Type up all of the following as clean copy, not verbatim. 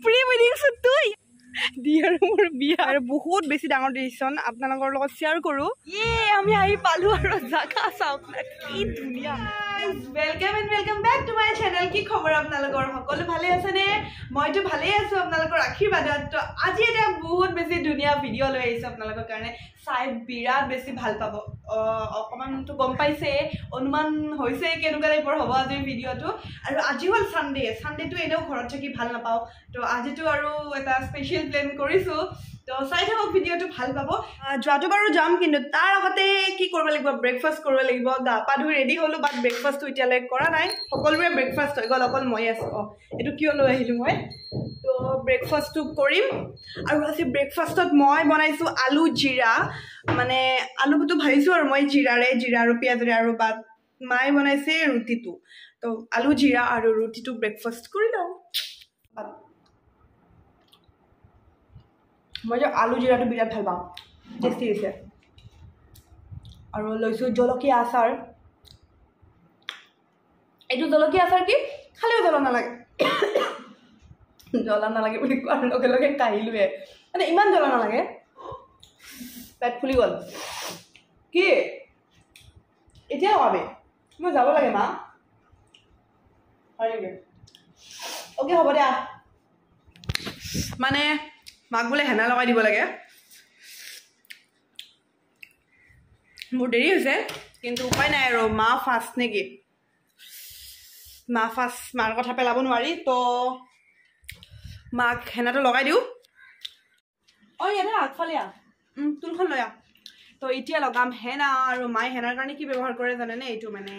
pre ৱেডিং শ্বুটটো দিয়াৰ মোৰ বিয়াৰ বহুত বেছি ডাঙৰ ডিচিশ্যন আপোনালোকৰ লগত শ্বেয়াৰ কৰোঁ আমি আহি পালোঁ আৰু জাগা চাওক কি ধুনীয়া welcome and welcome back to my channel की खबर আপোনালোকৰ সকলো ভালে আছে নে মইতো ভালে আছো আপোনালোকৰ আশীৰ্বাদত তো আজি এটা বহুত বেছি ধুনীয়া ভিডিও লৈ আহিছো আপোনালোকৰ কাৰণে চাই বিৰাট বেছি ভাল পাব অকমান তো গম পাইছে অনুমান হৈছে কেনেকুৱা টাইপৰ হ'ব আজিৰ ভিডিওটো আৰু আজি হ'ল সানডেটো এনেও ঘৰত থাকি ভাল নাপাও তো আজিটো আৰু এটা স্পেশাল প্ল্যান কৰিছো তো চাই থাকক ভিডিওটো ভাল পাব যোৱাটো বাৰু যাম কিন্তু তাৰ আগতে কি কৰিব লাগিব ব্ৰেকফাষ্ট কৰিব লাগিব গা পা ধুই ৰেডি হলো বাট ব্ৰেকফাষ্টটো এতিয়ালৈ কৰা নাই সকলোৰে ব্ৰেকফাষ্ট হৈ গ'ল অকল মই আছো এইটো কিয় লৈ আহিলো মই তো ব্ৰেকফাষ্টটো কৰিম আৰু আজি ব্ৰেকফাষ্টত মই বনাইছো আলু জিৰা মানে আলুটো ভাজিছো আৰু মই জিৰা আৰু পিয়াজৰে আৰু বাট মাই বনাইছে ৰুটিটো তো আলু জিৰা আৰু ৰুটিটো ব্ৰেকফাষ্ট কৰি লওঁ মই যে আলু জিৰাটো বিৰাট ভাল পাওঁ টেষ্টি হৈছে আৰু লৈছোঁ জলকীয়া আচাৰ এইটো জলকীয়া আচাৰ কি খালেও জ্বলা নালাগে বুলি কোৱাৰ লগে লগে কাহিলোৱে মানে ইমান জ্বলা নালাগে পেট ফুলি গ'ল কি এতিয়া লগাবি মই যাব লাগে মা হয় নেকি অ'কে হ'ব দিয়া মানে মাক বোলে হেনা লগাই দিব লাগে মোৰ দেৰি হৈছে কিন্তু উপায় নাই আৰু মা ফাৰ্ষ্ট নেকি মাৰ কথা পেলাব নোৱাৰি তো মাক হেনাটো লগাই দিওঁ ইয়াতে আগফালে তুলখন লৈ তো এতিয়া লগাম হেনা আৰু মায়ে হেনাৰ কাৰণে কি ব্যৱহাৰ কৰে জানেনে এইটো মানে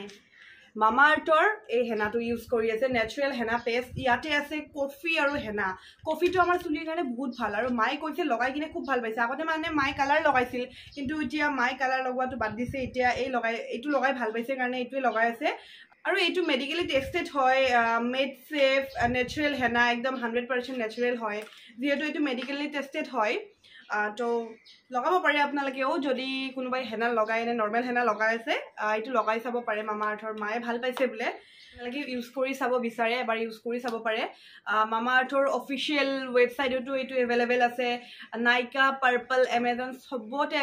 মামা আৰ্থৰ এই হেনাটো ইউজ কৰি আছে নেচাৰেল হেনা পেষ্ট ইয়াতে আছে কফি আৰু হেনা কফিটো আমাৰ চুলিৰ কাৰণে বহুত ভাল আৰু মায়ে কৈছে লগাই কিনে খুব ভাল পাইছে আগতে মানে মায়ে কালাৰ লগাইছিল কিন্তু এতিয়া মায়ে কালাৰ লগোৱাটো বাদ দিছে এতিয়া এইটো লগাই ভাল পাইছে কাৰণে এইটোৱে লগাই আছে আৰু এইটো মেডিকেলি টেষ্টেড হয় মেড সেফ নেচাৰেল হেনা একদম 100% নেচাৰেল হয় যিহেতু এইটো মেডিকেলি টেষ্টেড হয় তো লগাব পাৰে আপোনালোকেও যদি কোনোবাই হেনা লগাই নে নৰ্মেল হেনা লগাই আছে এইটো লগাই চাব পাৰে মামা আৰ্থৰ মায়ে ভাল পাইছে বোলে আপোনালোকে ইউজ কৰি চাব বিচাৰে এবাৰ ইউজ কৰি চাব পাৰে মামা আৰ্থৰ অফিচিয়েল ৱেবছাইটতো এইটো এভেইলেবল আছে নাইকা পাৰ্পল এমেজন সবতে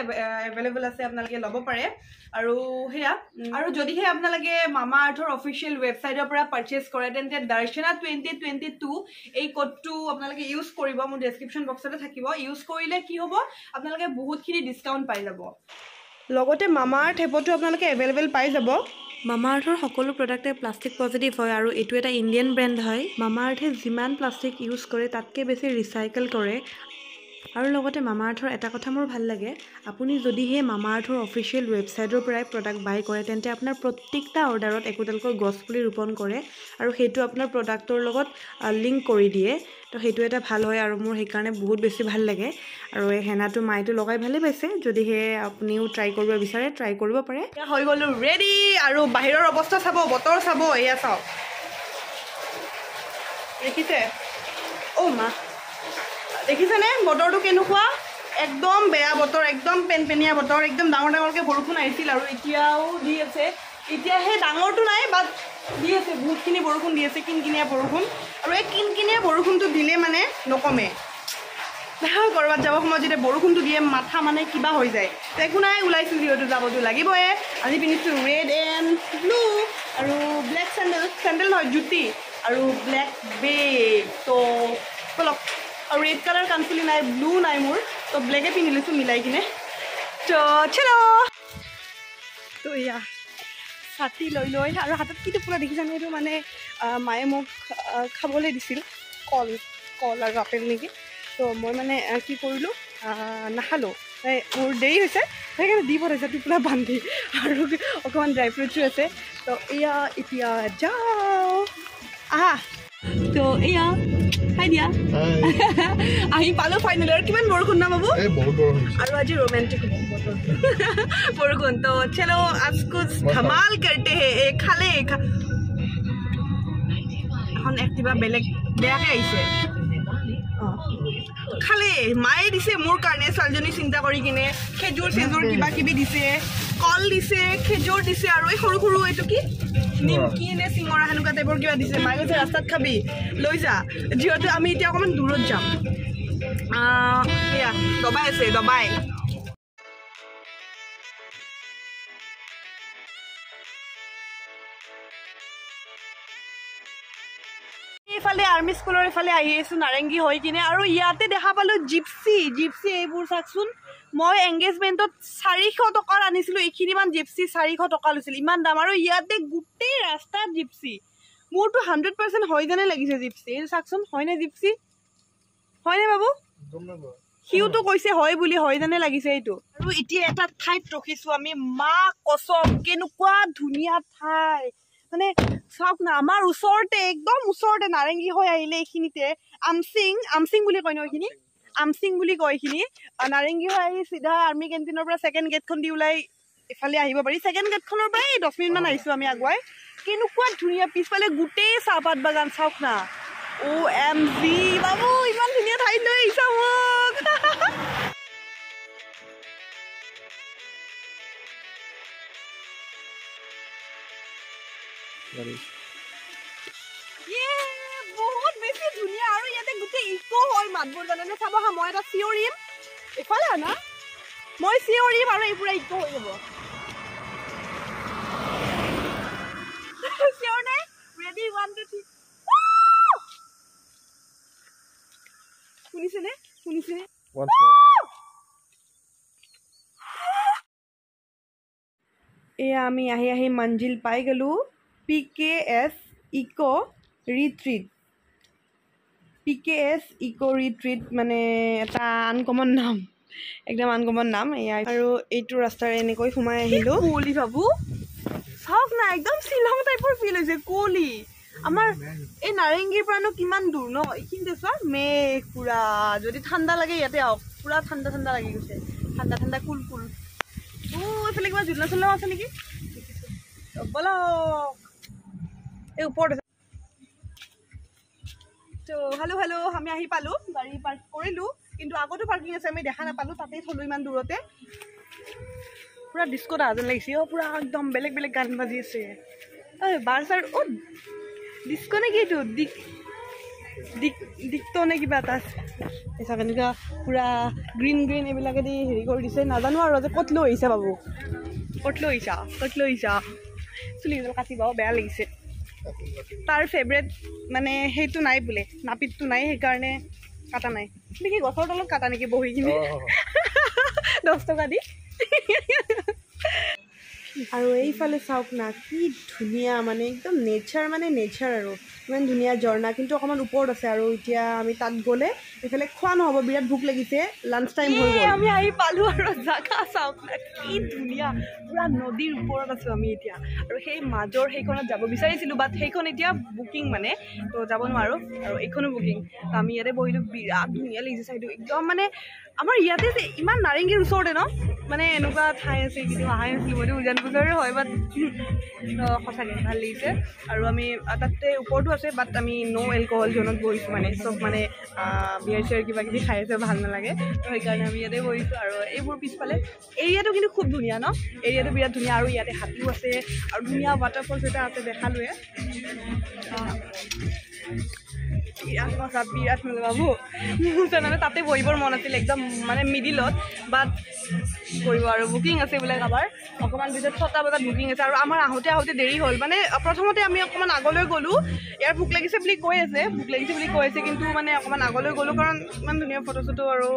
এভেইলেবল আছে আপোনালোকে ল'ব পাৰে আৰু হেয়া আৰু যদিহে আপোনালোকে মামা আৰ্থৰ অফিচিয়েল ৱেবছাইটৰ পৰা পাৰচেজ কৰে তেন্তে দৰ্শনা 2022 এই কোডটো আপোনালোকে ইউজ কৰিব মোৰ ডেছক্ৰিপশ্যন বক্সতে থাকিব ইউজ কৰিলে কি হ'ব আপোনালোকে বহুতখিনি ডিছকাউণ্ট পাই যাব লগতে মামা আৰ্থ এপতো আপোনালোকে এভেইলেবল পাই যাব মামা আৰ্থৰ সকলো প্ৰডাক্টে প্লাষ্টিক পজিটিভ হয় আৰু এইটো এটা ইণ্ডিয়ান ব্ৰেণ্ড হয় মামা আৰ্থে যিমান প্লাষ্টিক ইউজ কৰে তাতকৈ বেছি ৰিচাইকেল কৰে আৰু লগতে মামা আৰ্থৰ এটা কথা মোৰ ভাল লাগে আপুনি যদিহে মামা আৰ্থৰ অফিচিয়েল ৱেবছাইটৰ পৰাই প্ৰডাক্ট বাই কৰে তেন্তে আপোনাৰ প্ৰত্যেকটা অৰ্ডাৰত একোডালকৈ গছপুলি ৰোপণ কৰে আৰু সেইটো আপোনাৰ প্ৰডাক্টৰ লগত লিংক কৰি দিয়ে তো সেইটো এটা ভাল হয় আৰু মোৰ সেইকাৰণে বহুত বেছি ভাল লাগে আৰু এই হেনাটো মাইটো লগাই ভালেই পাইছে যদিহে আপুনিও ট্ৰাই কৰিব বিচাৰে ট্ৰাই কৰিব পাৰে হৈ গ'লো ৰেডি আৰু বাহিৰৰ অৱস্থা চাব বতৰ চাব এয়া চাওক দেখিছে মা দেখিছেনে বতৰটো কেনেকুৱা একদম বেয়া বতৰ একদম পেনপেনীয়া বতৰ একদম ডাঙৰকৈ বৰষুণ আহিছিল আৰু এতিয়াও দি আছে এতিয়া সেই ডাঙৰটো নাই বাট দি আছে বহুতখিনি বৰষুণ দি আছে কিনকিনীয়া বৰষুণ আৰু এই কিনকিনীয়া বৰষুণটো দিলে মানে নকমে ক'ৰবাত যাব সময়ত যেতিয়া বৰষুণটো দিয়ে মাথা মানে কিবা হৈ যায় একো নাই ওলাইছোঁ যিহেতু যাবতো লাগিবই আজি পিন্ধিছোঁ ৰেড এণ্ড ব্লু আৰু ব্লেক চেণ্ডেল নহয় জুতি আৰু ব্লেক বেগ তো বলক আৰু ৰেড কালাৰ কাণফুলি নাই ব্লু নাই মোৰ তো ব্লেকে পিন্ধি লৈছোঁ মিলাই কিনে তো চলো তো এয়া ছাতি লৈ আৰু হাতত কি টোপোলা দেখিছানে এইটো মানে মায়ে মোক খাবলৈ দিছিল কল আৰু আপেল নেকি তো মই মানে কি কৰিলোঁ নাখালোঁ মোৰ দেৰি হৈছে সেইকাৰণে দি পঠাইছে টোপোলা বান্ধি আৰু অকণমান ড্ৰাই ফ্ৰুটছো আছে তো এয়া এতিয়া যাওঁ আহা তো এয়া হাই দিয়া আহি পালোঁ ফাইনেলি আৰু কিমান বৰষুণ না বাবু আৰু আজি ৰোমেণ্টিক হ'ব বতৰ বৰষুণ তো চলো আজ কুছ ধমাল কৰতে হে খালে এখন এক্টিভা বেলেগ বেয়াকৈ আহিছে খালে মায়ে দিছে মোৰ কাৰণে ছোৱালীজনী চিন্তা কৰি কিনে খেজুৰ কিবা কিবি দিছে কল দিছে খেজুৰ দিছে আৰু এই সৰু এইটো কি নিমকি নে চিঙৰা সেনেকুৱা টাইপৰ কিবা দিছে মায়ে কৈছে ৰাস্তাত খাবি লৈ যা যিহেতু আমি এতিয়া অকণমান দূৰত যাম সেয়া দবাই আছে দবাই এইফালে আৰ্মি স্কুলৰ এইফালে আহি আছো নাৰেংগী হৈ কিনে আৰু ইয়াতে দেখা পালো জিপচি এইবোৰ চাকচোন মই এংগেজমেণ্টত 400 টকাৰ আনিছিলো এইখিনিমান জিপচি 400 টকা লৈছিল ইমান দাম আৰু ইয়াতে গোটেই ৰাস্তাত জিপচি মোৰতো 100% হয় যেনে লাগিছে জিপচি এই চাকচোন হয়নে জিপচি হয়নে বাবু সিউতো কৈছে হয় বুলি হয় যেনে লাগিছে এইটো আৰু এতিয়া এটা ঠাইত ৰখিছো আমি মা কসম কেনেকুৱা ধুনীয়া ঠাই মানে চাওক না আমাৰ ওচৰতে একদম ওচৰতে নাৰেংগী হৈ আহিলে এইখিনিতে আমচিং বুলি কয় ন এইখিনি আমচিং বুলি কয় এইখিনি নাৰেংগী হৈ আহি চিধা আৰ্মি কেণ্টিনৰ পৰা ছেকেণ্ড গেটখন দি ওলাই এফালে আহিব পাৰি ছেকেণ্ড গেটখনৰ পৰাই 10 মিনিটমান আহিছোঁ আমি আগুৱাই কেনেকুৱা ধুনীয়া পিছফালে গোটেই চাহপাত বাগান চাওক না OMG বাবু ইমান ধুনীয়া ঠাইত লৈ আহিছা মোক বহুত বেছি ধুনীয়া আৰু ইয়াতে গোটেই ইকো হয় মাতবোৰ জানেনে চাব হা মই এটা চিঞৰিম এইফালে না মই চিঞৰিম আৰু এই পুৰা ইকো হৈ যাব চিঞৰ নাই ৰেডি 1 2 3 শুনিছেনে এয়া আমি আহি মঞ্জিল পাই গলো PKS ইকো ৰিট্ৰিট মানে এটা আনকমন নাম একদম আনকমন নাম এয়া আৰু এইটো ৰাস্তাৰে এনেকৈ সোমাই আহিলোঁ কুঁৱলী ভাবু চাওক না একদম শ্বিলং টাইপৰ ফিল হৈছে কুঁৱলী আমাৰ এই নাৰেংগীৰ পৰানো কিমান দূৰ ন এইখিনিতে চোৱা মেঘ পুৰা যদি ঠাণ্ডা লাগে ইয়াতে আহক পুৰা ঠাণ্ডা লাগি গৈছে ঠাণ্ডা কুল এইফালে কিবা জুলনা চুলনা আছে নেকি বলক এই ওপৰত তো হেল্ল' আমি আহি পালোঁ গাড়ী পাৰ্ক কৰিলোঁ কিন্তু আগতো পাৰ্কিং আছে আমি দেখা নাপালোঁ তাতেই থলোঁ ইমান দূৰতে পুৰা ডিস্কো ডা যেন লাগিছে পুৰা একদম বেলেগ গান বাজি আছে বাৰ চাৰ ডিস্কো নে কি এইটো দিকটো নে কিবা এটা আছে চাওক এনেকুৱা পুৰা গ্ৰীণ এইবিলাকেদি হেৰি কৰি দিছে নাজানো আৰু যে ক'ত লৈ আহিছা বাবু ক'ত লৈ আহিছা চুলিকেইডাল কাটিব বেয়া লাগিছে তাৰ ফেভৰেট মানে সেইটো নাই বোলে নাপিতটো নাই সেইকাৰণে কাটা নাই কি গছৰ তলত কাটা নেকি বহি কিনে 10 টকা দি আৰু এইফালে চাওক না কি ধুনীয়া মানে একদম নেচাৰ আৰু ইমান ধুনীয়া ঝৰ্ণা কিন্তু অকণমান ওপৰত আছে আৰু এতিয়া আমি তাত গ'লে এইফালে খোৱা নহ'ব বিৰাট ভোক লাগিছে লাঞ্চ টাইম হৈ গ'ল আমি আহি পালোঁ আৰু জাগা চাওক না কি ধুনীয়া পুৰা নদীৰ ওপৰত আছোঁ আমি এতিয়া আৰু সেই মাজৰ সেইখনত যাব বিচাৰিছিলোঁ বাট সেইখন এতিয়া বুকিং মানে তো যাব নোৱাৰোঁ আৰু এইখনো বুকিং তো আমি ইয়াতে বহিলোঁ বিৰাট ধুনীয়া লাগিছে চাইটো একদম মানে আমাৰ ইয়াতে যে ইমান নাৰেংগীৰ ওচৰতে ন মানে এনেকুৱা ঠাই আছে কিন্তু অহাই নাছিলোঁ মইতো উজান বজাৰে হয় বাট সঁচাকৈ ভাল লাগিছে আৰু আমি তাতে ওপৰতো আছে বাট আমি ন' এলকহল জ'নত বহিছোঁ মানে চব মানে বিয়াৰ চিয়াৰ কিবা কিবি খাই আছে ভাল নালাগে তো সেইকাৰণে আমি ইয়াতে বহিছোঁ আৰু এইবোৰ পিছফালে এৰিয়াটো কিন্তু খুব ধুনীয়া ন এৰিয়াটো বিৰাট ধুনীয়া আৰু ইয়াতে হাতীও আছে আৰু ধুনীয়া ৱাটাৰফলছ এটা আছে দেখালোৱে বিৰাট মজা বাবু মানে তাতে বহিবৰ মন আছিল একদম মানে মিডিলত বাট কৰিব আৰু বুকিং আছে বোলে কাৰোবাৰ অকণমান পিছত 6টা বজাত বুকিং আছে আৰু আমাৰ আহোঁতে দেৰি হ'ল মানে প্ৰথমতে আমি অকণমান আগলৈ গ'লোঁ ইয়াৰ ভোক লাগিছে বুলি কৈ আছে কিন্তু মানে অকণমান আগলৈ গ'লোঁ কাৰণ ইমান ধুনীয়া ফটো চটো আৰু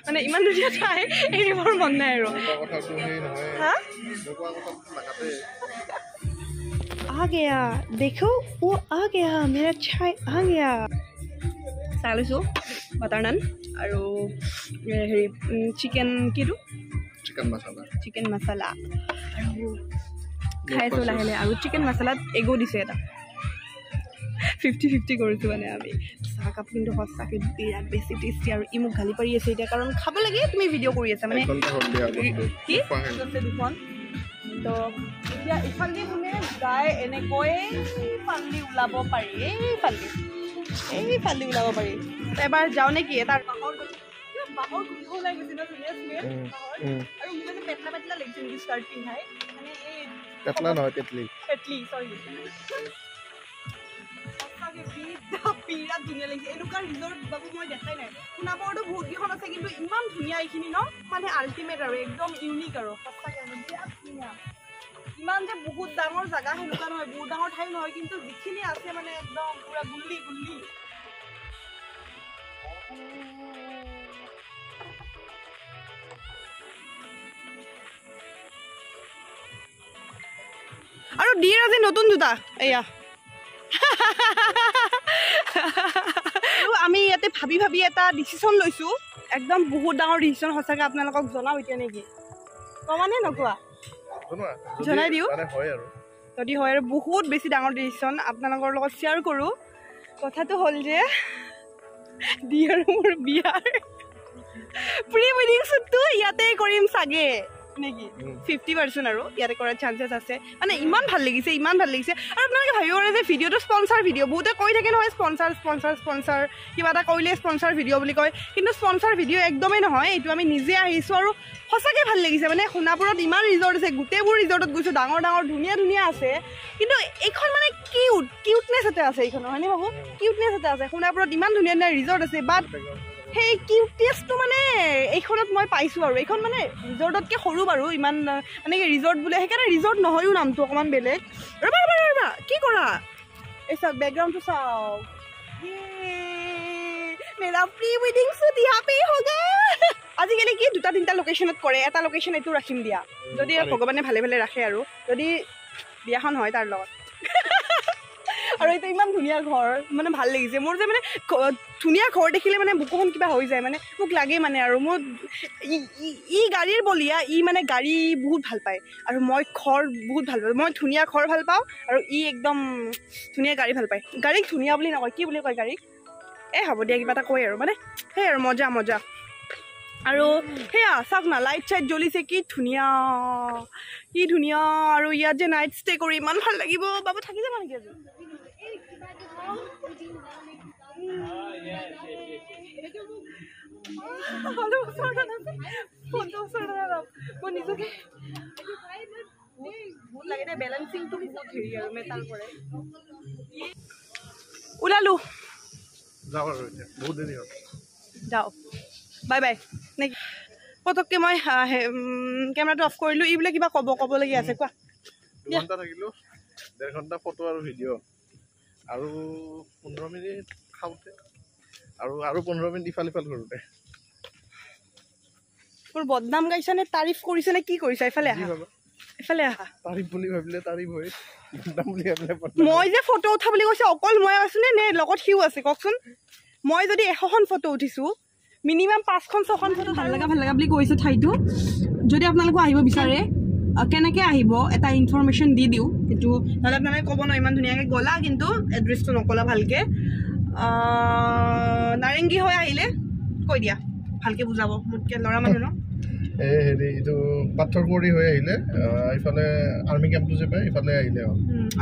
মানে ইমান ধুনীয়া ঠাই এৰিবৰ মন নাই আৰু হা आ गया देखो वो आ गया मेरा चाय आ गया চাই লৈছোঁ বাটাৰ নান আৰু হেৰি চিকেন কিটো চিকেন মছলা আৰু খাই আছোঁ লাহে আৰু চিকেন মছলাত এগো দিছে এটা 50-50 কৰিছোঁ মানে আমি চাহকাপ কিন্তু সঁচাকৈ বিৰাট বেছি টেষ্টি আৰু ই মোক গালি পাৰি আছে এতিয়া কাৰণ খাব লাগে তুমি ভিডিঅ' কৰি আছা মানে কি দুখন তো এতিয়া ইফালে কোনে যায় এনেকৈ ফালি ওলাব পাৰি এইফালে ওলাব পাৰি এবাৰ যাওঁ নেকি তাৰ বাঁহৰ গোন্ধ ওলাই গৈছে ন ধুনীয়া স্মেল আৰু মোৰ মানে পেটলা লাগিছে নেকি স্কাৰ্ট পিন্ধাই মানে এই পেটলা নহয় পেটলি পেটলি সৰি বিৰাট ধুনীয়া লাগিছে এনেকুৱা ৰিজৰ্ট বাবু মই দেখাই নাই সোণাপুৰতো বহুত কেইখন আছে কিন্তু ইমান ধুনীয়া এইখিনি ন মানে আল্টিমেট আৰু একদম ইউনিক আৰু সঁচাকৈ বিৰাট ধুনীয়া ইমান যে বহুত ডাঙৰ জাগা সেনেকুৱা নহয় বহুত ডাঙৰ ঠাই নহয় কিন্তু যিখিনি আছে মানে একদম পুৰা গুল্লি গুল্লি আৰু ডিৰ আজি নতুন জোতা এয়া আমি ইয়াতে ভাবি ভাবি এটা ডিচিশ্যন লৈছো একদম বহুত ডাঙৰ ডিচিশ্যন সঁচাকৈ আপোনালোকক জনাও এতিয়া নেকি কমানে নকোৱা জনাই দিওঁ যদি হয় আৰু বহুত বেছি ডাঙৰ ডিচিশ্যন আপোনালোকৰ লগত শ্বেয়াৰ কৰোঁ কথাটো হ'ল যে দি আৰু মোৰ বিয়াৰ প্ৰি ৱেডিং শ্বুটটো ইয়াতে কৰিম চাগে নেকি 50% আৰু ইয়াতে কৰাৰ চান্সেছ আছে মানে ইমান ভাল লাগিছে আৰু আপোনালোকে ভাবিব পাৰে যে ভিডিঅ'টো স্পনচাৰ ভিডিঅ' বহুতে কৈ থাকে নহয় স্পনচাৰ কিবা এটা কৰিলে স্পনচাৰ ভিডিঅ' বুলি কয় কিন্তু স্পনচাৰ ভিডিঅ' একদমেই নহয় এইটো আমি নিজে আহিছোঁ আৰু সঁচাকৈ ভাল লাগিছে মানে সোণাপুৰত ইমান ৰিজৰ্ট আছে গোটেইবোৰ ৰিজৰ্টত গৈছোঁ ডাঙৰ ধুনীয়া আছে কিন্তু এইখন মানে কিউটনেছ এটা আছে এইখনৰ হয়নে বাবু কিউটনেছ এটা আছে সোণাপুৰত ইমান ধুনীয়া ৰিজৰ্ট আছে বাট সেই কিউটনেছটো মানে এইখনত মই পাইছোঁ আৰু এইখন মানে ৰিজৰ্টতকৈ সৰু বাৰু ইমান মানে কি ৰিজৰ্ট বোলে সেইকাৰণে ৰিজৰ্ট নহয়ো নামটো অকণমান বেলেগ ৰ'বা কি কৰা এই চাওক বেকগ্ৰাউণ্ডটো চাওক মেৰা প্ৰি ৱেডিং শ্বুট ইয়াতে হোগা আজিকালি কি 2-3টা লোকেশ্যনত কৰে এটা লোকেশ্যন এইটো ৰাখিম দিয়া যদি ভগৱানে ভালে ৰাখে আৰু যদি বিয়াখন হয় তাৰ লগত আৰু এইটো ইমান ধুনীয়া ঘৰ মানে ভাল লাগিছে মোৰ যে মানে ধুনীয়া ঘৰ দেখিলে মানে বুকুখন কিবা হৈ যায় মানে মোক লাগে মানে আৰু মোৰ ই গাড়ীৰ বলিয়া ই মানে গাড়ী বহুত ভাল পায় আৰু মই ঘৰ বহুত ভাল পাওঁ মই ধুনীয়া ঘৰ ভাল পাওঁ আৰু ই একদম ধুনীয়া গাড়ী ভাল পায় গাড়ীক ধুনীয়া বুলি নকয় কি বুলি কয় গাড়ীক হ'ব দিয়া কিবা এটা কয় আৰু মানে সেই আৰু মজা আৰু সেয়া চাওক না লাইট চাইট জ্বলিছে কি ধুনীয়া আৰু ইয়াত যে নাইট ষ্টে কৰি ইমান ভাল লাগিব বাবু থাকি যাব নেকি আজি ওলালো যাওঁ বাই বাই নেকি পটককৈ মই কেমেৰাটো অফ কৰিলোঁ ই বোলে কিবা ক'বলগীয়া আছে কোৱা 2 ঘণ্টা থাকিলোঁ 1.5 ঘণ্টা ফটো আৰু ভিডিঅ' আৰু 15 মিনিট খাওঁতে আৰু 15 মিনিট ইফাল কৰোঁতে তোৰ বদনাম গাইছা নে তাৰিফ কৰিছে নে কি কৰিছা এইফালে আহা তাৰিফ বুলি ভাবিলে তাৰিফ হয় মই যে ফটো উঠা বুলি কৈছে অকল মই আছো নে লগত সিও আছে কওকচোন মই যদি 100খন ফটো উঠিছোঁ মিনিমাম 5খন-6খন ফটো ভাল লগা বুলি কৈছোঁ ঠাইটো যদি আপোনালোকে আহিব বিচাৰে কেনেকৈ আহিব এটা ইনফৰমেশ্যন দি দিওঁ সেইটো নহ'লে আপোনালোকে ক'ব ন ইমান ধুনীয়াকৈ গ'লা কিন্তু এড্ৰেছটো নকলা ভালকৈ নাৰেংগী হৈ আহিলে কৈ দিয়া ভালকৈ বুজাব মোতকৈ ল'ৰা মানুহ ন হেৰি এইটো পাথৰকুঁৱৰী হৈ আহিলে ইফালে আৰ্মি কেম্পটো যে পায় ইফালে আহিলে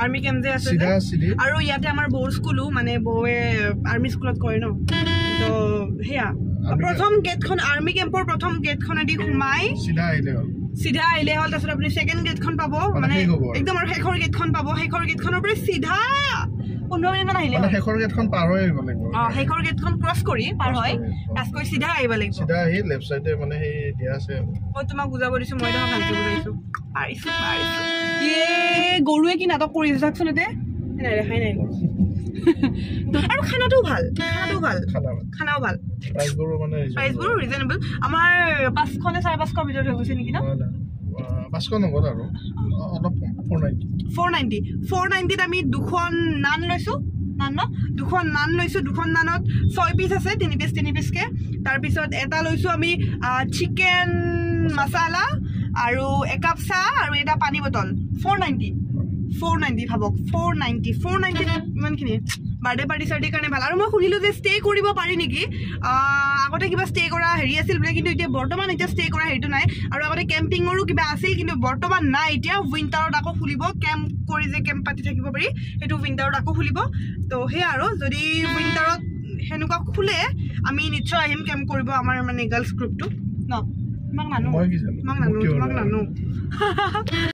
আৰ্মি কেম্প যে আছে আৰু ইয়াতে আমাৰ বৌৰ স্কুলো মানে বৌৱে আৰ্মি স্কুলত কৰে ন তো সেয়া প্ৰথম গেটখন আৰ্মি কেম্পৰ প্ৰথম গেটখনেদি সোমাই চিধা আহিলে হ'ল তাৰপিছত আপুনি ছেকেণ্ড গেটখন পাব মানে একদম আৰু শেষৰ গেটখন পাব শেষৰ গেটখনৰ পৰা চিধা 15 মিনিটমান আহিলে শেষৰ গেটখন পাৰ হৈ আহিব লাগিব শেষৰ গেটখন ক্ৰছ কৰি চিধা আহিব লাগিব চিধা আহি লেফ্ট চাইডে মানে সেই দিয়া আছে মই তোমাক বুজাব দিছোঁ মই তোমাক ভালকৈ বুজাইছোঁ পাৰিছোঁ গৰুৱে কি নাটক কৰিছে চাওকচোন এতে নাই দেখাই নাই আৰু খানাটোও ভাল খানাও ভাল প্ৰাইচবোৰো ৰিজনেবল আমাৰ 500 নে 550 ভিতৰত হৈ গৈছে নেকি ন 500 নগ'ল আৰু অলপ 490ত আমি 2খন নান লৈছোঁ দুখন নান লৈছোঁ 2খন নানত 6 পিচ আছে 3 পিচকৈ তাৰপিছত এটা লৈছোঁ আমি চিকেন মচালা আৰু একাপ চাহ আৰু এটা পানী বটল 490 ভাবক 490 ইমানখিনি বাৰ্থডে পাৰ্টি চাৰ্টিৰ কাৰণে ভাল আৰু মই শুনিলোঁ যে ষ্টে কৰিব পাৰি নেকি আগতে কিবা ষ্টে কৰা হেৰি আছিল বোলে কিন্তু এতিয়া বৰ্তমান ষ্টে কৰা হেৰিটো নাই আৰু আগতে কেম্পিঙৰো কিবা আছিল কিন্তু বৰ্তমান নাই এতিয়া উইণ্টাৰত আকৌ খুলিব কেম্প কৰি যে কেম্প পাতি থাকিব পাৰি সেইটো উইণ্টাৰত আকৌ খুলিব তো সেয়া আৰু যদি উইণ্টাৰত সেনেকুৱা খোলে আমি নিশ্চয় আহিম কেম্প কৰিব আমাৰ মানে গাৰ্লছ গ্ৰুপটো ন তোমাক নানো